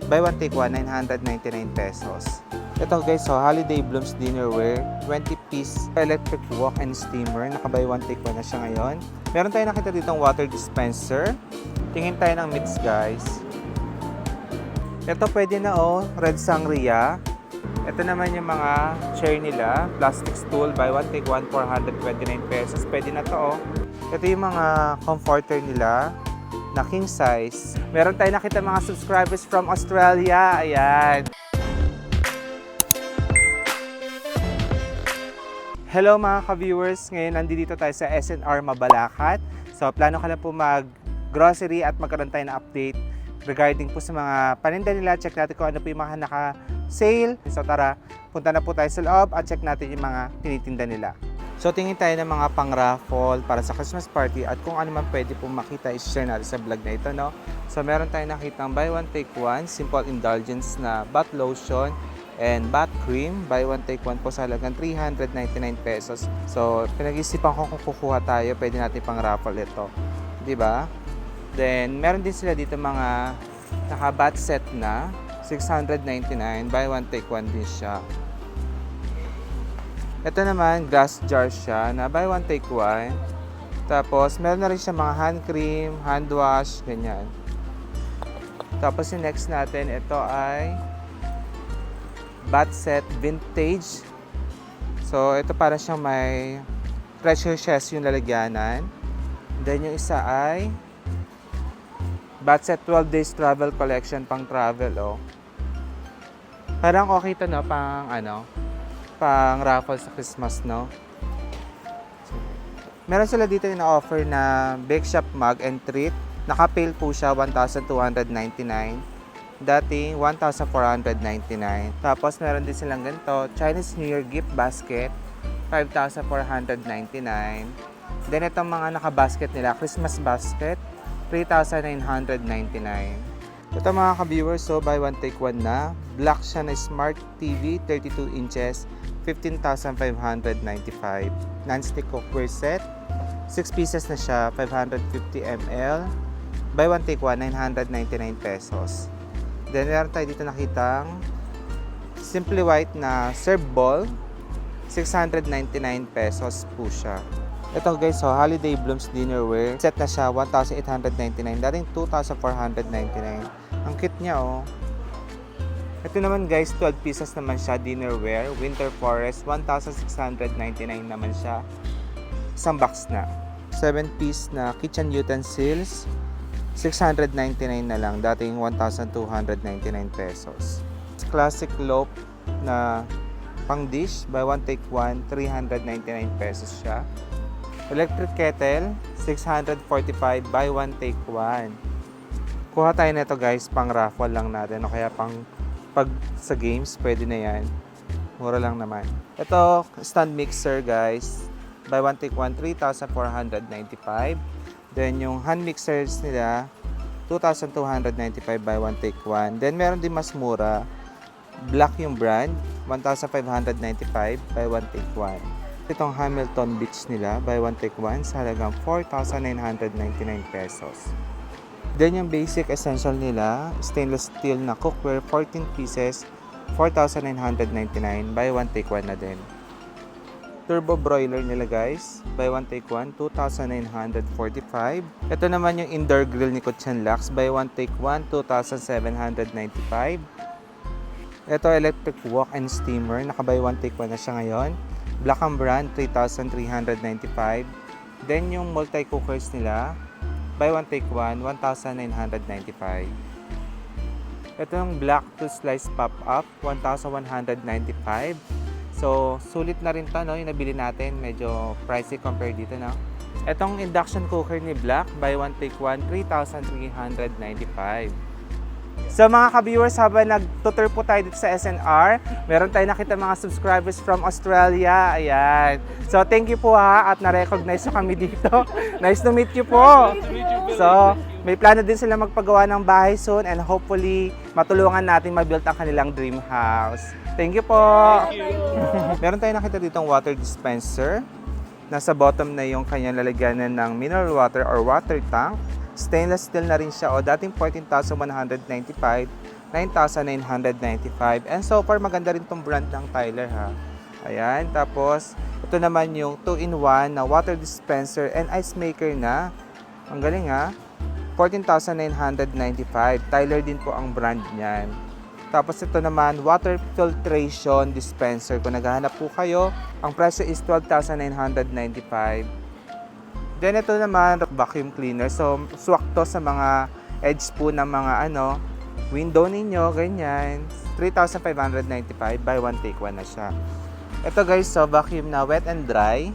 Buy one take one, 999 pesos. Ito guys, so Holiday Blooms Dinnerware, 20-piece electric wok and steamer. Naka-buy one take one na siya ngayon. Meron tayo nakita ditong water dispenser. Tingin tayo ng mitts guys. Ito pwede na red sangria. Ito naman yung mga chair nila, plastic stool, buy one take one, 429 pesos. Pwede na to Ito yung mga comforter nila na king size. Meron tayo nakita mga subscribers from Australia. Ayan. Hello mga ka-viewers. Ngayon nandito tayo sa SNR Mabalacat. So plano ka lang po mag-grocery at magkaroon tayo ng update regarding po sa mga paninda nila. Check natin kung ano po yung mga naka-sale. So tara, punta na po tayo sa loob at check natin yung mga tinitinda nila. So tingin tayo ng mga pang-raffle para sa Christmas party at kung ano man pwede po makita i-share natin sa vlog na ito, no? So meron tayong nakitang buy one take one, simple indulgence na bath lotion and bath cream. Buy one take one po sa halagang 399 pesos. So pinag-isipan ko kung kukuha tayo, pwede natin pang-raffle ito. 'Di ba? Then meron din sila dito mga naka-bath set na 699, buy one take one din siya. Ito naman, glass jar siya na buy one take one. Tapos, meron na rin siya mga hand cream, hand wash, ganyan. Tapos, yung next natin, ito ay bath set vintage. So, ito para siyang may treasure chest yung lalagyanan. Then, yung isa ay bath set 12 days travel collection pang travel, Parang okay ito, no? Pang raffle sa Christmas, no? Meron sila dito yung na-offer na Bake Shop mug and treat. Naka-pail po siya, 1,299. Dating 1,499. Tapos meron din silang ganito, Chinese New Year gift basket, 5,499. Then itong mga naka-basket nila, Christmas basket, 3,999. Ito mga ka-viewers, so buy one take one na. Black siya na Smart TV, 32 inches, 15,595. Non-stick cookware set, 6 pieces na siya, 550 ml. Buy one take one, 999 pesos. Then meron tayo dito nakitang Simply White na serve bowl, 699 pesos po siya. Ito guys, so Holiday Blooms Dinnerware, set na siya, 1,899, dating 2,499. Ang cute niya, Ito naman guys, 12 pieces naman siya, dinnerware, Winter Forest, 1,699 naman siya. Isang box na. 7 piece na kitchen utensils, 699 na lang, dating 1,299 pesos. Classic loaf na pang dish, buy one take one, 399 pesos siya. Electric kettle, 645, buy one take one. Kuha tayo nito guys, pang raffle lang natin o kaya pag sa games, pwede na yan. Mura lang naman. Ito, stand mixer guys, buy one take one, 3,495. Then yung hand mixers nila, 2,295 buy one take one. Then meron din mas mura, black yung brand, 1,595 buy one take one. Itong Hamilton Beach nila, buy one take one sa halagang 4,999 pesos. Then yung basic essential nila, stainless steel na cookware, 14 pieces, 4,999, buy one take one na din. Turbo broiler nila guys, buy one take one, 2,945. Ito naman yung indoor grill ni Kuchan Lux, buy one take one, 2,795. Ito electric wok and steamer, naka buy one take one na siya ngayon. Black & brand, 3,395. Then yung multi-cookers nila, buy one take one, 1,995. Ito yung black to slice pop-up, 1,195. So, sulit na rin to, no? Yung nabili natin, medyo pricey compared dito, no? Itong induction cooker ni Black, buy one take one, 3,395. So mga ka-viewers, habang nag-tour po tayo dito sa SNR, meron tayo nakita mga subscribers from Australia. Ayan. So thank you po at na-recognize nyo kami dito. Nice to meet you po. So may plano din sila magpagawa ng bahay soon and hopefully matulungan natin ma-build ang kanilang dream house. Thank you po. Meron tayo nakita dito ng water dispenser. Nasa bottom na yung kanyang lalagyanan ng mineral water or water tank. Stainless steel na rin siya dating 14,195, 9,995. And so far, maganda rin tong brand ng Tyler ha. Ayan, tapos ito naman yung 2-in-1 na water dispenser and ice maker na. Ang galing ha. 14,995. Tyler din po ang brand niyan. Tapos ito naman, water filtration dispenser. Kung naghahanap po kayo, ang presyo is 12,995. Then ito naman, vacuum cleaner. So, swak to sa mga edge po ng mga window ninyo, ganyan. 3,595, buy one take one na siya. Ito guys, so vacuum na wet and dry.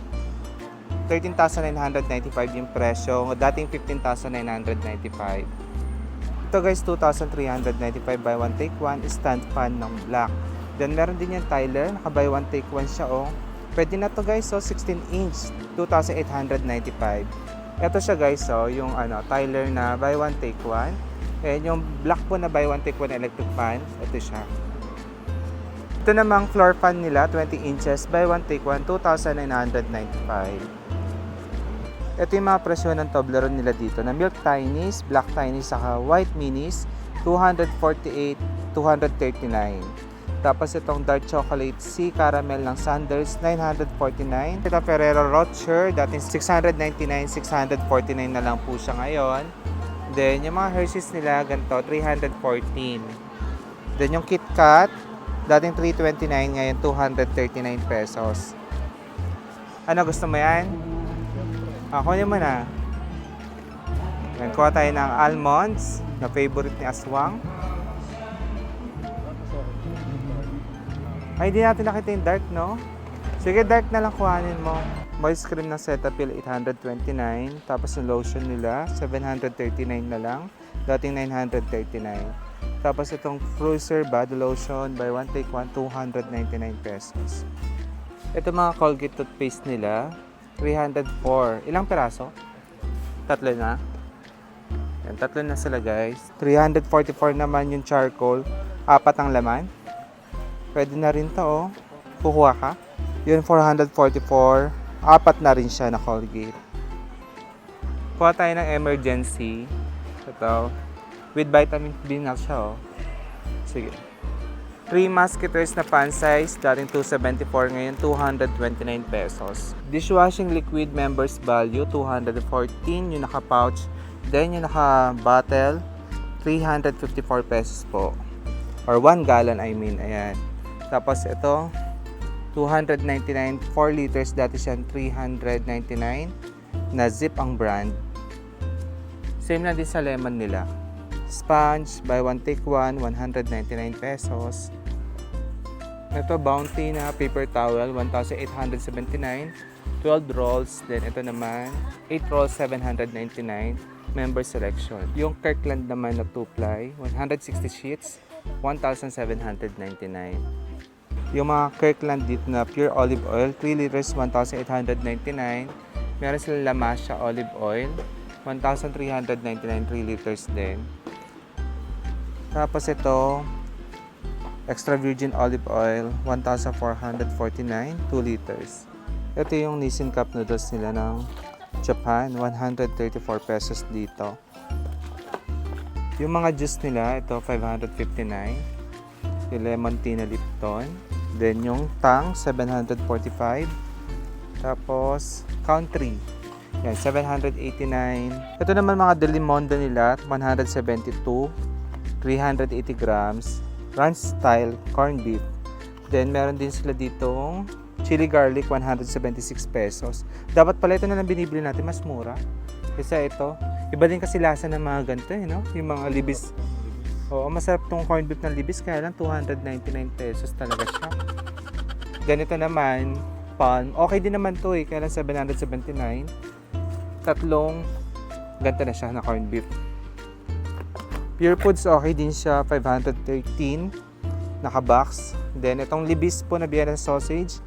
13,995 yung presyo. Dating 15,995. Ito guys, 2,395 buy one take one. Stand fan ng black. Then meron din yung Tyler. Naka buy one take one siya Pwede na to guys, so 16 inch. 2,895. Ito siya guys, so yung Tyler na buy one take one. And yung black po na buy one take one electric fan. Ito siya. Ito namang floor fan nila, 20 inches, buy one take one, 2,995. Ito yung mga presyo ng Toblerone nila dito na Milk Tinies, Black Tinies, saka White Minis, 248, 239. Tapos itong Dark Chocolate Sea Caramel ng Sanders, 949. Ito Ferrero Rocher, dating 699, 649 na lang po siya ngayon. Then yung mga Hershey's nila, ganito, 314. Then yung Kit Kat, dating 329, ngayon 239 pesos. Ano gusto mo yan? Kunin mo na. Kuha tayo ng almonds na favorite ni Aswang. Ay, di natin nakita yung dark, no? Sige, dark na lang kuhanin mo. Moist cream ng Cetaphil, 829. Tapos yung lotion nila, 739 na lang. Dating 939. Tapos itong Cruiser Body Lotion, buy one take one, 299 pesos. Ito mga Colgate toothpaste nila, 304. Ilang peraso? Tatlo na. Yan, tatlo na sila guys. 344 naman yung charcoal. 4 ang laman. Pwede na rin to Kukuha ka. Yun 444. 4 na rin siya na Colgate. Kuha tayo ng emergency. Ito. With vitamin B na siya Sige. 3 musketeers na pan size, dating 274, ngayon 229 pesos. Dishwashing liquid members value, 214, yung naka-pouch. Then yung naka-bottle, 354 pesos po. Or 1 gallon, I mean. Ayan. Tapos ito, 299, 4 liters, dati siyang 399. Na Zip ang brand. Same lang din sa lemon nila. Sponge, buy one take one, 199 pesos. Ito, Bounty na paper towel, 1,879. 12 rolls. Then ito naman, 8 rolls, 799. Member selection. Yung Kirkland naman na 2-ply, 160 sheets, 1,799. Yung mga Kirkland dito na pure olive oil, 3 liters, 1,899. Meron silang La Masia olive oil, 1,399, 3 liters din. Tapos ito, extra virgin olive oil, 1,449, 2 liters. Ito yung Nissin Cup noodles nila ng Japan, 134 pesos dito. Yung mga juice nila, ito 559. Yung lemon tea na Lipton. Then yung Tang, 745. Tapos, Country. Yan, 789. Ito naman mga Delimondo nila, 172. 380 grams. Ranch style corned beef. Then, meron din sila ditong chili garlic, 176 pesos. Dapat pala ito na lang binibili natin, mas mura. Kasi ito, iba din kasi lasa ng mga ganito, no? Yung mga libis. Oo, masarap tong corned beef ng libis, kaya lang 299 pesos talaga siya. Ganito naman, palm. Okay din naman to kaya lang 779. Tatlong ganito na siya na corned beef. Pure Foods, okay din siya, 513 naka-box. Then, itong libis po na Vienna sausage,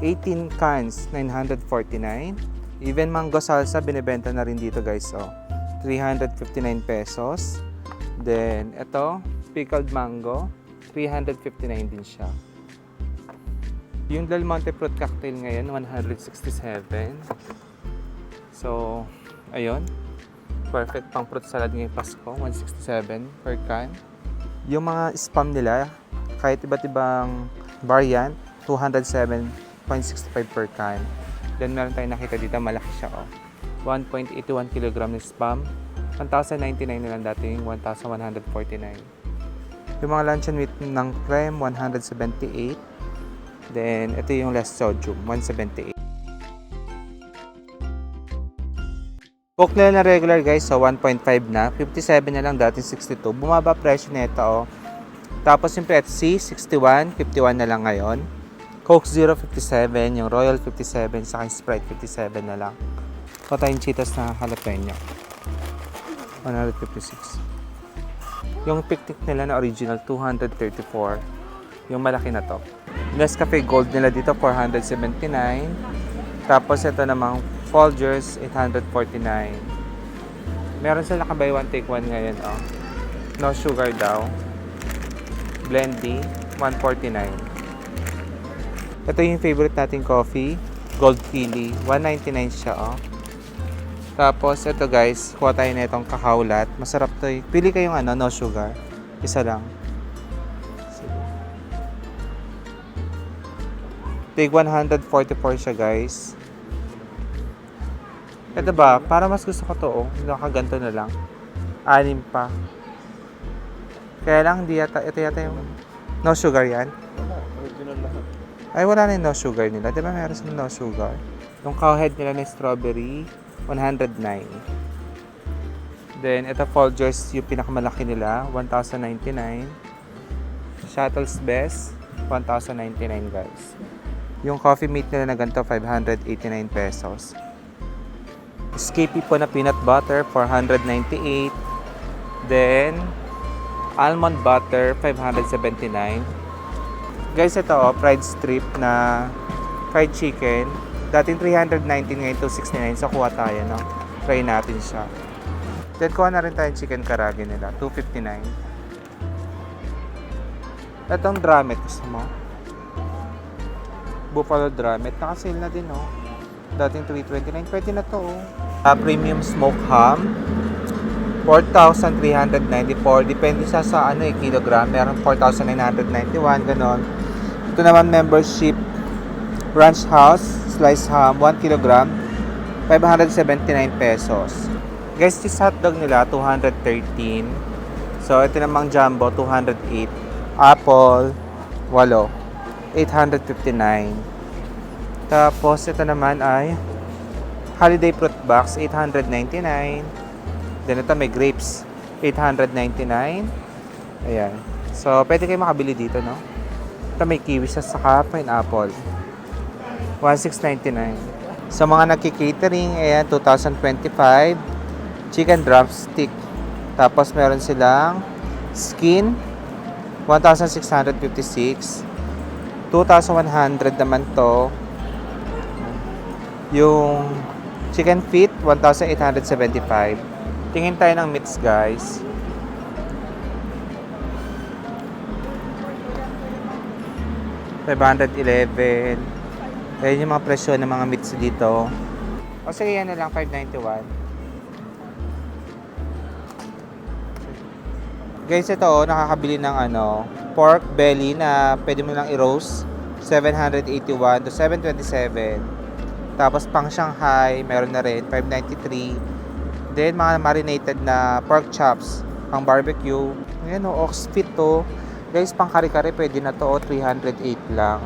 18 cans, 949. Even mango salsa, binibenta na rin dito guys. 359 pesos. Then, ito, pickled mango, 359 din siya. Yung Del Monte Fruit Cocktail ngayon, 167. So, ayun. Perfect pang fruit salad ngayong Pasko, 167 per can. Yung mga spam nila, kahit iba't ibang variant, 207.65 per can. Then meron tayong nakita dito, malaki siya, oh. 1.81 kg na spam. 1,099 na lang dating 1,149. Yung mga luncheon meat ng creme, 178. Then, ito yung less sodium, 178. Coke nila na regular guys, so 1.5 na. 57 na lang dating 62. Bumaba presyo nito, oh. Tapos yung Pepsi, 61, 51 na lang ngayon. Coke Zero, 57. Yung Royal, 57. Sa akin Sprite, 57 na lang. Ito tayong Cheetos na jalapeno. 156. Yung picnic nila na original, 234. Yung malaki na to. Nescafe Gold nila dito, 479. Tapos ito namang Folgers, 849. Meron sila buy one take one ngayon, oh. No sugar daw. Blendy, 149. Ito yung favorite nating coffee, Gold Philly, 199 siya, oh. Tapos ito guys, kuha tayo na itong kakaulat. Masarap to. Pili kayong no sugar. Isa lang. Tig 144 siya guys. Ito ba, para mas gusto ko to, oh. Nakaganto na lang. 6 pa. Kaya lang, ito yata yung no sugar yan. Original lahat. Ay, wala na yung no sugar nila. Di ba meron sa no sugar? Yung cowhead nila na strawberry, 109. Then, ito Folgers, yung pinakamalaki nila, 1,099. Shuttle's Best, 1,099 guys. Yung coffee mate nila na ganito, 589 pesos. Escapee po na peanut butter, 498. Then, almond butter, 579. Guys, ito fried strip na fried chicken. Dating 319, ngayon 269. So, kuha tayo, no? Try natin siya. Then, kuha na rin tayong chicken karage nila, 259. Itong drumet, gusto mo? Buffalo drumet. Naka-sale na din, oh. Dating 329. Pwede na to, oh. Premium smoked ham, 4,394. Depende sa kilogram. Meron 4,991, ganon. Ito naman membership Ranch House, sliced ham, 1 kilogram, 579 pesos. Guys, this hotdog nila, 213. So, ito namang jumbo, 208. Apple, 8. 859. Tapos, ito naman ay holiday fruit box, 899. Then ito may grapes, 899. Ayan. So, pwede kayo makabili dito, no? Ito may kiwi sa saka pineapple. 1,699. Sa mga nagki-catering, ayan, 2025. Chicken drumstick. Tapos meron silang skin, 1,656. 2,100 naman to. Yung chicken feet, 1,875. Tingin tayo ng meats, guys. $511. Ayan yung mga presyo ng mga meats dito. O sige, yan na lang, $591. Guys, ito nakakabili ng pork belly na pwede mo lang i-roast. 781 to 727. Tapos pang Shanghai, meron na rin, 593. Then, mga marinated na pork chops, pang barbecue. Ayan ox feet to. Guys, pang kare-kare, pwede na to, 308 lang.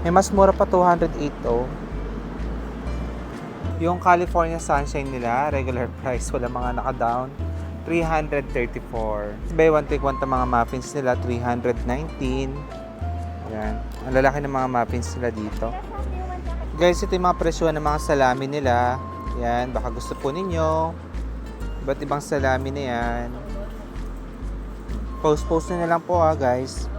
May mas mura pa, 208 to. Yung California Sunshine nila, regular price, wala mga naka-down, 334. Buy one take one mga muffins nila, 319. Ayan. Ang lalaki ng mga muffins nila dito. Guys, ito yung mga presyo ng mga salami nila. Yan, baka gusto po ninyo. Iba't ibang salami na yan. Post na lang po guys.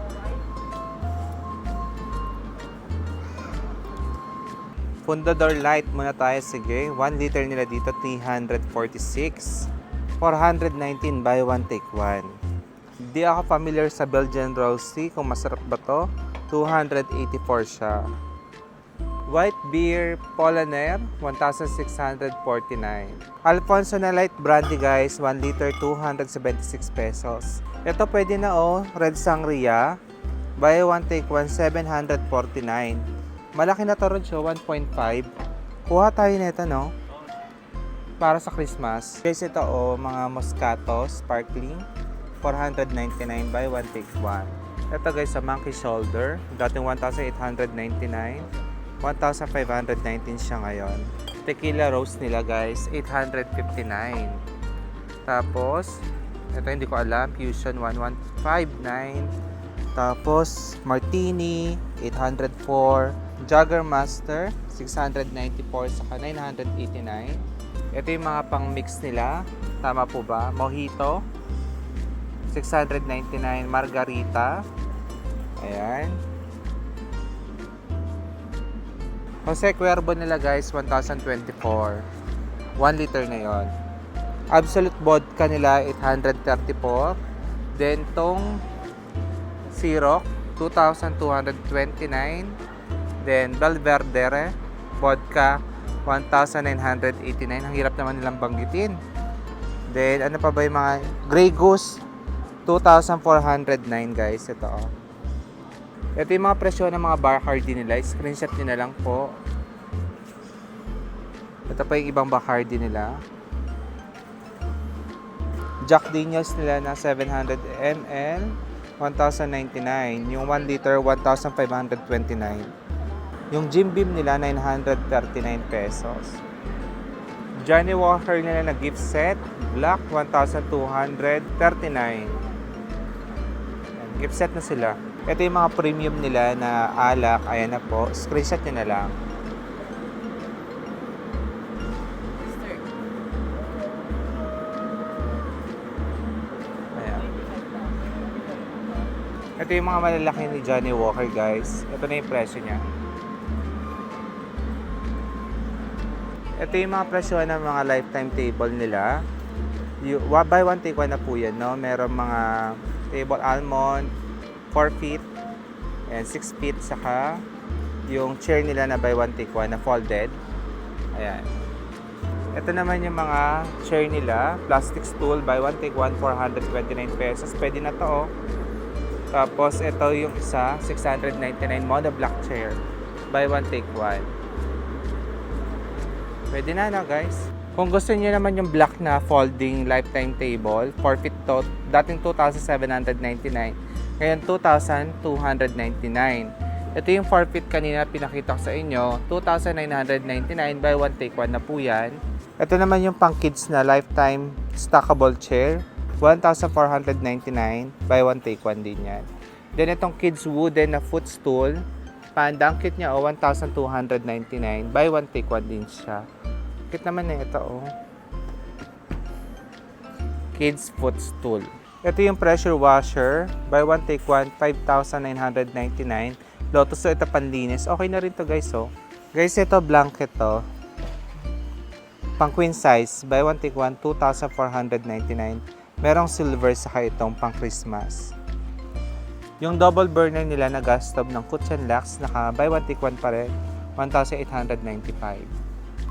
Fundador Light muna tayo, sige. 1 liter nila dito, 346. 419, buy one take one. Hindi ako familiar sa Belgian Roasty, kung masarap ba to. 284 siya. White Beer Polaner, 1,649. Alfonso na Light Brandy guys, 1 liter, 276 pesos. Ito pwede na Red Sangria. Buy one take one, 749. Malaki na to rin siya, 1.5. Kuha tayo nito para sa Christmas. Guys, ito mga Moscato Sparkling, 499. Buy one take one. Ito guys, sa Monkey Shoulder, dating 1,899. 1,519 siya ngayon. Tequila Rose nila guys, 859. Tapos, ito hindi ko alam, Fusion 1159. Tapos, Martini, 804. Jaggermaster, 694 saka 989. Ito yung mga pang-mix nila. Tama po ba? Mojito, 699. Margarita. Ayan. Jose Cuervo nila guys, 1,024. 1 liter na yon. Absolute Vodka nila, 834. Then, tong Ciroc, 2,229. Then, Belvedere Vodka, 1,989. Ang hirap naman nilang banggitin. Then, ano pa ba yung mga Grey Goose, 2,409 guys. Ito Ito yung mga presyo ng mga Bacardi nila. Screenshot nyo na lang po. Ito pa yung ibang Bacardi nila. Jack Daniels nila na 700 ml, 1,099. Yung 1 liter, 1,529. Yung Jim Beam nila, 939 pesos. Johnny Walker nila na gift set, black, 1,239. Gift set na sila. Ito yung mga premium nila na alak. Ayan na po. Screenshot nyo na lang. Ayan. Ito yung mga malalaki ni Johnny Walker guys. Ito na yung presyo niya. Ito yung mga presyo ng mga lifetime table nila. Buy one take one na po yan, Meron mga table almond, 4 feet, and 6 feet, saka yung chair nila na buy one take one na folded. Ayan. Ito naman yung mga chair nila, plastic stool, buy one take one, 429 pesos. Pwede na to, Tapos ito yung isa, 699, mono black chair, buy one take one. Pwede na guys. Kung gusto niyo naman yung black na folding lifetime table, 4 feet to, dating 2,799. Ngayon, 2,299. Ito yung 4 feet kanina pinakita ko sa inyo. 2,999. Buy one, take one na po yan. Ito naman yung pang kids na lifetime stackable chair. 1,499. Buy one, take one din yan. Then itong kids wooden na footstool. Pandang kit niya, 1,299. Buy one, take one din siya. Kit naman na ito, Kids footstool. Ito yung pressure washer. Buy one, take one, 5,999. Lotus, so ito panlinis. Okay na rin to guys, Guys, ito blanket to. Pang queen size. Buy one, take one, 2,499. Merong silver saka itong pang Christmas. Yung double burner nila na gas stove ng Kutchen Lux, naka buy one, take one pa rin. 1,895.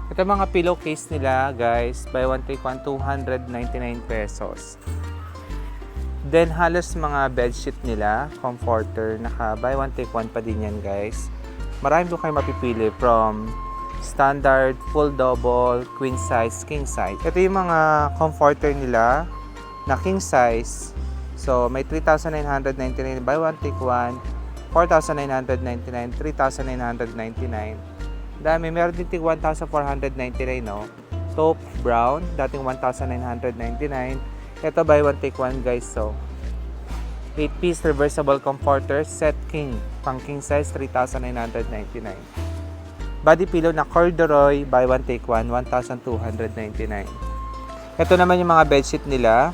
Ito mga pillowcase nila, guys. Buy one, take one, 299 pesos. Then, halos mga bedsheet nila, comforter, naka buy one, take one pa din yan, guys. Marami po kayo mapipili from standard, full double, queen size, king size. Ito yung mga comforter nila na king size. So, may 3,999 buy one, take one, 4,999, 3,999. Dami. Meron din tig 1,499, Taupe brown, dating 1,999. Ito buy one, take one, guys. So, 8-piece reversible comforter, set king, pang king size, 3,999. Body pillow na corduroy, buy one, take one, 1,299. Ito naman yung mga bedsheet nila.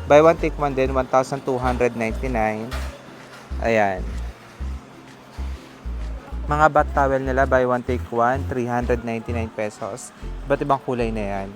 Buy one, take one din, 1,299. Ayan. Mga bath towel nila, buy one, take one, 399 pesos. Iba't ibang kulay na yan.